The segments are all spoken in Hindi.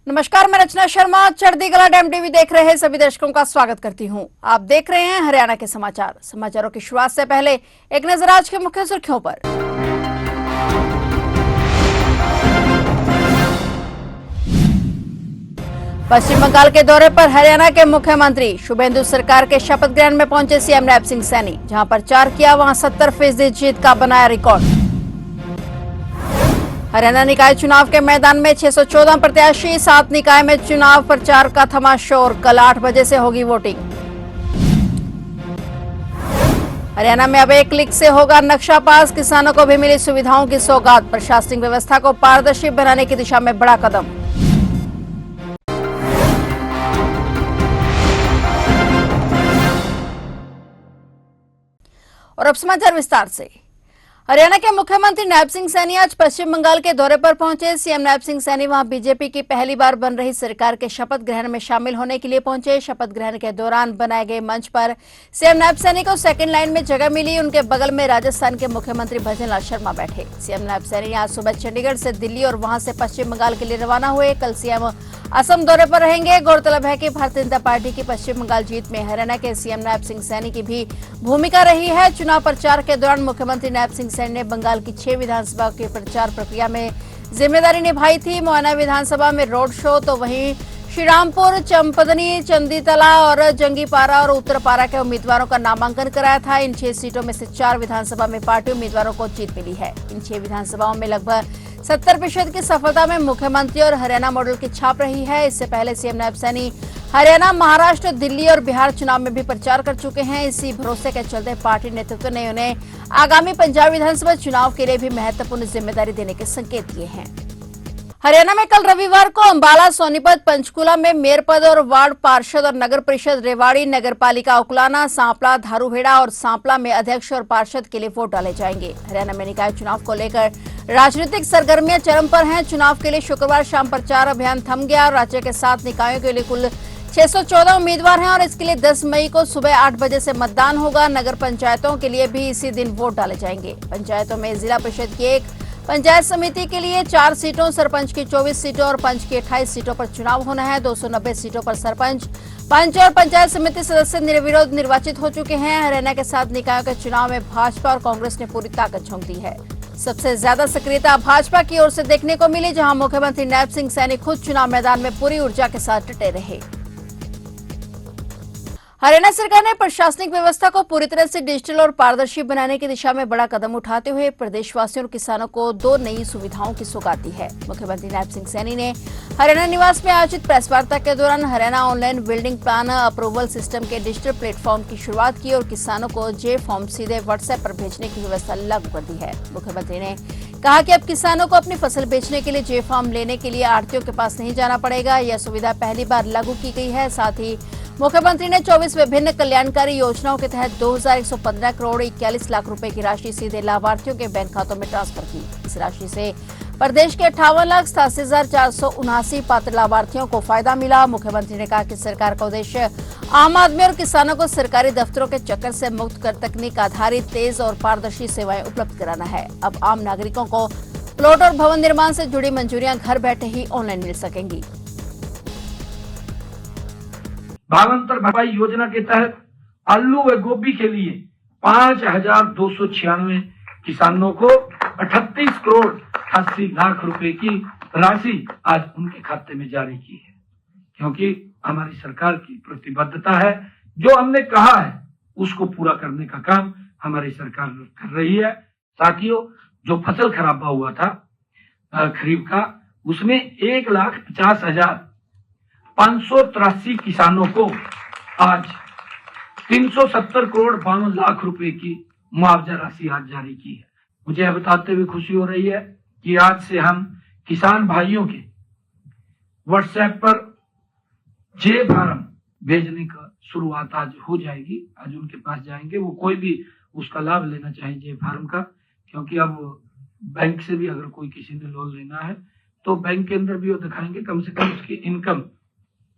नमस्कार, मैं रचना शर्मा चढ़दीकला डैम टीवी देख रहे सभी दर्शकों का स्वागत करती हूं। आप देख रहे हैं हरियाणा के समाचारों की शुरुआत से पहले एक नजर आज के मुख्य सुर्खियों पर। पश्चिम बंगाल के दौरे पर हरियाणा के मुख्यमंत्री शुभेंदु सरकार के शपथ ग्रहण में पहुंचे सीएम नैब सिंह सैनी। जहां प्रचार किया वहां 70% जीत का बनाया रिकॉर्ड। हरियाणा निकाय चुनाव के मैदान में 614 प्रत्याशी, 7 निकाय में चुनाव प्रचार का थमा शोर। कल 8 बजे से होगी वोटिंग। हरियाणा में अब एक क्लिक से होगा नक्शा पास, किसानों को भी मिली सुविधाओं की सौगात। प्रशासनिक व्यवस्था को पारदर्शी बनाने की दिशा में बड़ा कदम। और अब समाचार विस्तार से। हरियाणा के मुख्यमंत्री नैब सिंह सैनी आज पश्चिम बंगाल के दौरे पर पहुंचे। सीएम नैब सिंह सैनी वहां बीजेपी की पहली बार बन रही सरकार के शपथ ग्रहण में शामिल होने के लिए पहुंचे। शपथ ग्रहण के दौरान बनाए गए मंच पर सीएम नैब सैनी को सेकंड लाइन में जगह मिली। उनके बगल में राजस्थान के मुख्यमंत्री भजनलाल शर्मा बैठे। सीएम नैब सैनी आज सुबह चंडीगढ़ से दिल्ली और वहां से पश्चिम बंगाल के लिए रवाना हुए। कल सीएम असम दौरे पर रहेंगे। गौरतलब है कि भारतीय जनता पार्टी की पश्चिम बंगाल जीत में हरियाणा के सीएम नैब सिंह सैनी की भी भूमिका रही है। चुनाव प्रचार के दौरान मुख्यमंत्री नैब सिंह सैनी ने बंगाल की 6 विधानसभा के प्रचार प्रक्रिया में जिम्मेदारी निभाई थी। मोयना विधानसभा में रोड शो, तो वहीं श्रीरामपुर, चंपदनी, चंदीतला और जंगीपारा और उत्तरपारा के उम्मीदवारों का नामांकन कराया था। इन 6 सीटों में से 4 विधानसभा में पार्टी उम्मीदवारों को जीत मिली है। इन 6 विधानसभाओं में लगभग 70% की सफलता में मुख्यमंत्री और हरियाणा मॉडल की छाप रही है। इससे पहले सीएम नैब सैनी हरियाणा, महाराष्ट्र, दिल्ली और बिहार चुनाव में भी प्रचार कर चुके हैं। इसी भरोसे के चलते पार्टी नेतृत्व ने उन्हें आगामी पंजाब विधानसभा चुनाव के लिए भी महत्वपूर्ण जिम्मेदारी देने के संकेत दिए हैं। हरियाणा में कल रविवार को अंबाला, सोनीपत, पंचकूला में मेयर पद और वार्ड पार्षद और नगर परिषद, रेवाड़ी, नगर पालिका उकलाना, सांपला, धारूहेड़ा और सांपला में अध्यक्ष और पार्षद के लिए वोट डाले जाएंगे। हरियाणा में निकाय चुनाव को लेकर राजनीतिक सरगर्मियां चरम पर हैं। चुनाव के लिए शुक्रवार शाम प्रचार अभियान थम गया। राज्य के 7 निकायों के लिए कुल 614 उम्मीदवार हैं और इसके लिए 10 मई को सुबह 8 बजे से मतदान होगा। नगर पंचायतों के लिए भी इसी दिन वोट डाले जाएंगे। पंचायतों में जिला परिषद की 1, पंचायत समिति के लिए 4 सीटों, सरपंच की 24 सीटों और पंच की 28 सीटों पर चुनाव होना है। 290 सीटों पर सरपंच, पंच और पंचायत समिति सदस्य निर्विरोध निर्वाचित हो चुके हैं। हरियाणा के 7 निकायों के चुनाव में भाजपा और कांग्रेस ने पूरी ताकत झोंक दी है। सबसे ज्यादा सक्रियता भाजपा की ओर से देखने को मिली, जहां मुख्यमंत्री नैब सिंह सैनी खुद चुनाव मैदान में पूरी ऊर्जा के साथ डटे रहे। हरियाणा सरकार ने प्रशासनिक व्यवस्था को पूरी तरह से डिजिटल और पारदर्शी बनाने की दिशा में बड़ा कदम उठाते हुए प्रदेशवासियों और किसानों को 2 नई सुविधाओं की सौगात दी है। मुख्यमंत्री नैब सिंह सैनी ने हरियाणा निवास में आयोजित प्रेस वार्ता के दौरान Haryana online building plan approval system के डिजिटल प्लेटफॉर्म की शुरुआत की और किसानों को जे फॉर्म सीधे व्हाट्सएप पर भेजने की व्यवस्था लागू कर दी है। मुख्यमंत्री ने कहा कि अब किसानों को अपनी फसल बेचने के लिए जे फॉर्म लेने के लिए आढ़तियों के पास नहीं जाना पड़ेगा। यह सुविधा पहली बार लागू की गई है। साथ ही मुख्यमंत्री ने 24 विभिन्न कल्याणकारी योजनाओं के तहत 2115 करोड़ 41 लाख रुपए की राशि सीधे लाभार्थियों के बैंक खातों में ट्रांसफर की। इस राशि से प्रदेश के 58,87,479 पात्र लाभार्थियों को फायदा मिला। मुख्यमंत्री ने कहा कि सरकार का उद्देश्य आम आदमी और किसानों को सरकारी दफ्तरों के चक्कर से मुक्त कर तकनीक आधारित, तेज और पारदर्शी सेवाएं उपलब्ध कराना है। अब आम नागरिकों को प्लॉट और भवन निर्माण से जुड़ी मंजूरियां घर बैठे ही ऑनलाइन मिल सकेंगी। भावांतर भरपाई योजना के तहत आलू व गोभी के लिए 5,296 किसानों को 38 करोड़ 80 लाख रुपए की राशि आज उनके खाते में जारी की है, क्योंकि हमारी सरकार की प्रतिबद्धता है। जो हमने कहा है उसको पूरा करने का काम हमारी सरकार कर रही है। साथियों, जो फसल खराबा हुआ था खरीफ का, उसमें 1,50,583 किसानों को आज 370 करोड़ 52 लाख रुपए की मुआवजा राशि आज जारी की है। मुझे यह बताते हुए खुशी हो रही है कि आज से हम किसान भाइयों के व्हाट्सएप पर जे फार्म भेजने का शुरुआत आज हो जाएगी। आज उनके पास जाएंगे, वो कोई भी उसका लाभ लेना चाहे जे फार्म का, क्योंकि अब बैंक से भी अगर कोई किसी ने लोन लेना है तो बैंक के अंदर भी वो दिखाएंगे, कम से कम उसकी इनकम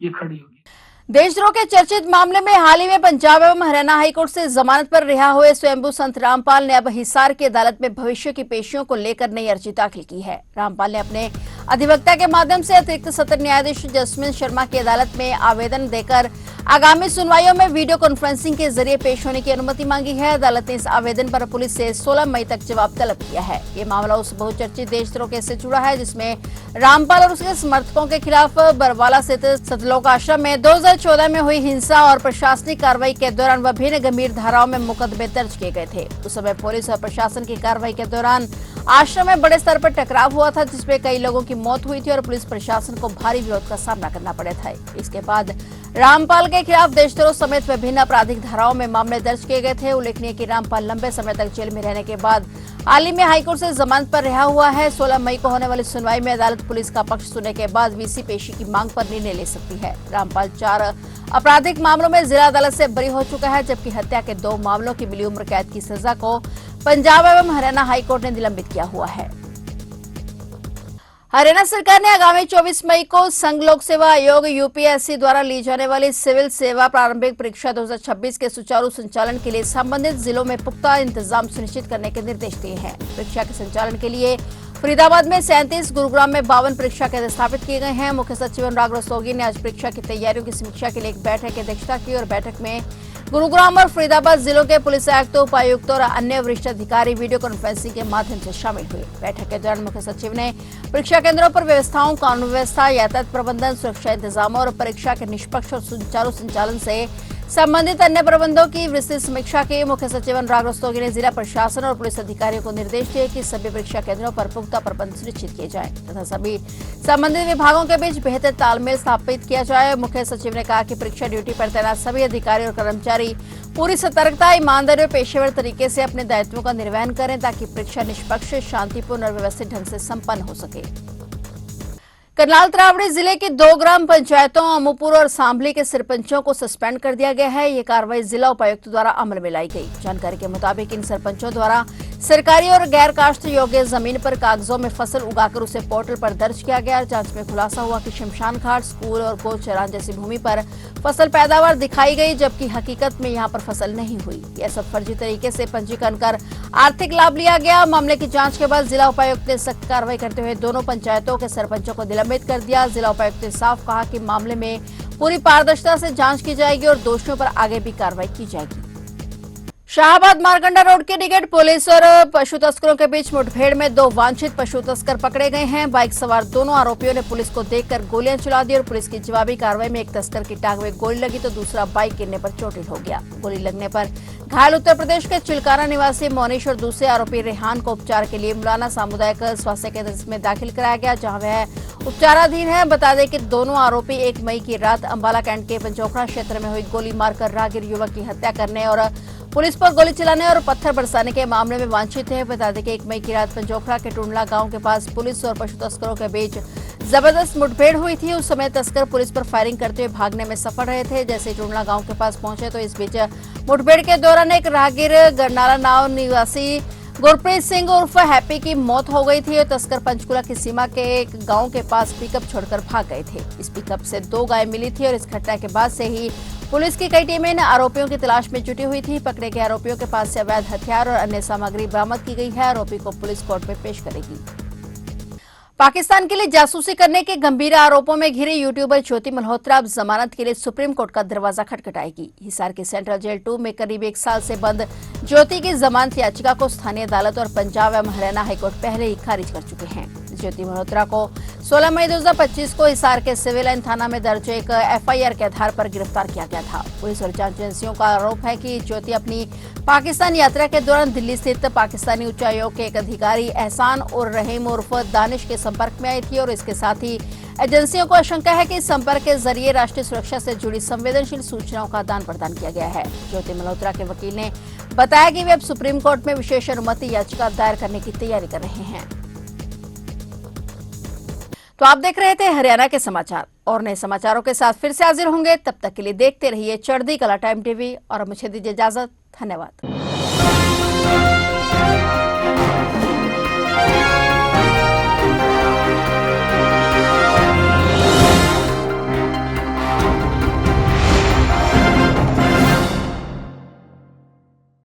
ये खड़ी होगी। देशद्रोह के चर्चित मामले में हाल ही में पंजाब एवं हरियाणा हाईकोर्ट से जमानत पर रिहा हुए स्वयंभू संत रामपाल ने अब हिसार की अदालत में भविष्य की पेशियों को लेकर नई अर्जी दाखिल की है। रामपाल ने अपने अधिवक्ता के माध्यम से अतिरिक्त सत्र न्यायाधीश जसमीन शर्मा की अदालत में आवेदन देकर आगामी सुनवाइयों में वीडियो कॉन्फ्रेंसिंग के जरिए पेश होने की अनुमति मांगी है। अदालत ने इस आवेदन पर पुलिस से 16 मई तक जवाब तलब किया है। ये मामला उस बहुचर्चित देशद्रोह केस से जुड़ा है जिसमें रामपाल और उसके समर्थकों के खिलाफ बरवाला स्थित सतलोक आश्रम में 2014 में हुई हिंसा और प्रशासनिक कार्रवाई के दौरान विभिन्न गंभीर धाराओं में मुकदमे दर्ज किए गए थे। उस समय पुलिस और प्रशासन की कार्रवाई के दौरान आश्रम में बड़े स्तर पर टकराव हुआ था जिसमें कई लोगों की मौत हुई थी और पुलिस प्रशासन को भारी विरोध का सामना करना पड़ा था। इसके बाद रामपाल के खिलाफ देशद्रोह समेत विभिन्न आपराधिक धाराओं में मामले दर्ज किए गए थे। उल्लेखनीय कि रामपाल लंबे समय तक जेल में रहने के बाद हाल ही में हाईकोर्ट से जमानत पर रिहा हुआ है। 16 मई को होने वाली सुनवाई में अदालत पुलिस का पक्ष सुनने के बाद वीसी पेशी की मांग पर निर्णय ले सकती है। रामपाल 4 आपराधिक मामलों में जिला अदालत से बरी हो चुका है जबकि हत्या के 2 मामलों की मिली उम्र कैद की सजा को पंजाब एवं हरियाणा हाईकोर्ट ने निलंबित किया हुआ है। हरियाणा सरकार ने आगामी 24 मई को संघ लोक सेवा आयोग यूपीएससी द्वारा ली जाने वाली सिविल सेवा प्रारंभिक परीक्षा 2026 के सुचारू संचालन के लिए संबंधित जिलों में पुख्ता इंतजाम सुनिश्चित करने के निर्देश दिए हैं। परीक्षा के संचालन के लिए फरीदाबाद में 37, गुरुग्राम में 52 परीक्षा केंद्र स्थापित किए गए हैं। मुख्य सचिव अनुराग रस्तोगी ने आज परीक्षा की तैयारियों की समीक्षा के लिए एक बैठक की अध्यक्षता की और बैठक में गुरुग्राम और फरीदाबाद जिलों के पुलिस आयुक्तों, उपायुक्तों और अन्य वरिष्ठ अधिकारी वीडियो कॉन्फ्रेंसिंग के माध्यम से शामिल हुए। बैठक के दौरान मुख्य सचिव ने परीक्षा केंद्रों पर व्यवस्थाओं, कानून व्यवस्था, यातायात प्रबंधन, सुरक्षा इंतजामों और परीक्षा के निष्पक्ष और सुचारू संचालन से संबंधित अन्य प्रबंधों की विस्तृत समीक्षा की। मुख्य सचिव अनुराग रस्तोगी ने जिला प्रशासन और पुलिस अधिकारियों को निर्देश दिए कि सभी परीक्षा केंद्रों पर पुख्ता प्रबंध सुनिश्चित किए जाएं तथा सभी संबंधित विभागों के बीच बेहतर तालमेल स्थापित किया जाए। मुख्य सचिव ने कहा कि परीक्षा ड्यूटी पर तैनात सभी अधिकारी और कर्मचारी पूरी सतर्कता, ईमानदारी और पेशेवर तरीके से अपने दायित्वों का निर्वहन करें ताकि परीक्षा निष्पक्ष, शांतिपूर्ण और व्यवस्थित ढंग से संपन्न हो सके। करनाल त्रावड़ी जिले की 2 ग्राम पंचायतों अमूपुर और सांभली के सरपंचों को सस्पेंड कर दिया गया है। ये कार्रवाई जिला उपायुक्त द्वारा अमल में लाई गई। जानकारी के मुताबिक इन सरपंचों द्वारा सरकारी और गैर काश्त योग्य जमीन पर कागजों में फसल उगाकर उसे पोर्टल पर दर्ज किया गया। जांच में खुलासा हुआ कि शमशान घाट, स्कूल और गौ चरान जैसी भूमि पर फसल पैदावार दिखाई गई जबकि हकीकत में यहां पर फसल नहीं हुई। यह सब फर्जी तरीके से पंजीकरण कर आर्थिक लाभ लिया गया। मामले की जांच के बाद जिला उपायुक्त ने सख्त कार्रवाई करते हुए दोनों पंचायतों के सरपंचों को निलंबित कर दिया। जिला उपायुक्त ने साफ कहा कि मामले में पूरी पारदर्शिता से जांच की जाएगी और दोषियों पर आगे भी कार्रवाई की जाएगी। शाहबाद मारकंडा रोड के निकट पुलिस और पशु तस्करों के बीच मुठभेड़ में 2 वांछित पशु तस्कर पकड़े गए हैं। बाइक सवार दोनों आरोपियों ने पुलिस को देखकर गोलियां चला दी और पुलिस की जवाबी कार्रवाई में एक तस्कर की टांग में गोली लगी तो दूसरा बाइक गिरने पर चोटिल हो गया। गोली लगने पर घायल उत्तर प्रदेश के चिलकाना निवासी मोनिश और दूसरे आरोपी रेहान को उपचार के लिए मुलाना सामुदायिक स्वास्थ्य केंद्र में दाखिल कराया गया जहां वह उपचाराधीन है। बता दें कि दोनों आरोपी 1 मई की रात अंबाला कैंट के पंचोखड़ा क्षेत्र में हुई गोली मारकर राहगीर युवक की हत्या करने और पुलिस पर गोली चलाने और पत्थर बरसाने के मामले में वांछित है। बता दें कि 1 मई की रात पंचोखड़ा के टुंडला गांव के पास पुलिस और पशु तस्करों के बीच जबरदस्त मुठभेड़ हुई थी। उस समय तस्कर पुलिस पर फायरिंग करते हुए भागने में सफल रहे थे। जैसे टुंडला गांव के पास पहुंचे तो इस बीच मुठभेड़ के दौरान एक राहगीर गरनाला नाव निवासी गुरप्रीत सिंह उर्फ हैप्पी की मौत हो गई थी और तस्कर पंचकुला की सीमा के एक गांव के पास पिकअप छोड़कर भाग गए थे। इस पिकअप से 2 गायें मिली थी और इस घटना के बाद से ही पुलिस की कई टीमें आरोपियों की तलाश में जुटी हुई थी। पकड़े गए आरोपियों के पास से अवैध हथियार और अन्य सामग्री बरामद की गई है। आरोपी को पुलिस कोर्ट में पेश करेगी। पाकिस्तान के लिए जासूसी करने के गंभीर आरोपों में घिरे यूट्यूबर ज्योति मल्होत्रा अब जमानत के लिए सुप्रीम कोर्ट का दरवाजा खटखटाएगी। हिसार की सेंट्रल जेल 2 में करीब 1 साल से बंद ज्योति की जमानत याचिका को स्थानीय अदालत और पंजाब एवं हरियाणा हाईकोर्ट पहले ही खारिज कर चुके हैं। ज्योति मल्होत्रा को 16 मई 2025 को हिसार के सिविल लाइन थाना में दर्ज एक एफआईआर के आधार पर गिरफ्तार किया गया था। पुलिस और जांच एजेंसियों का आरोप है कि ज्योति अपनी पाकिस्तान यात्रा के दौरान दिल्ली स्थित पाकिस्तानी उच्चायोग के एक अधिकारी एहसान उर रहीम उर्फ दानिश के संपर्क में आई थी और इसके साथ ही एजेंसियों को आशंका है कि इस संपर्क के जरिए राष्ट्रीय सुरक्षा से जुड़ी संवेदनशील सूचनाओं का आदान प्रदान किया गया है। ज्योति मल्होत्रा के वकील ने बताया कि वे अब सुप्रीम कोर्ट में विशेष अनुमति याचिका दायर करने की तैयारी कर रहे हैं। तो आप देख रहे थे हरियाणा के समाचार और नए समाचारों के साथ फिर से हाजिर होंगे। तब तक के लिए देखते रहिए चढ़ती कला टाइम टीवी और मुझे दीजिए इजाजत। धन्यवाद।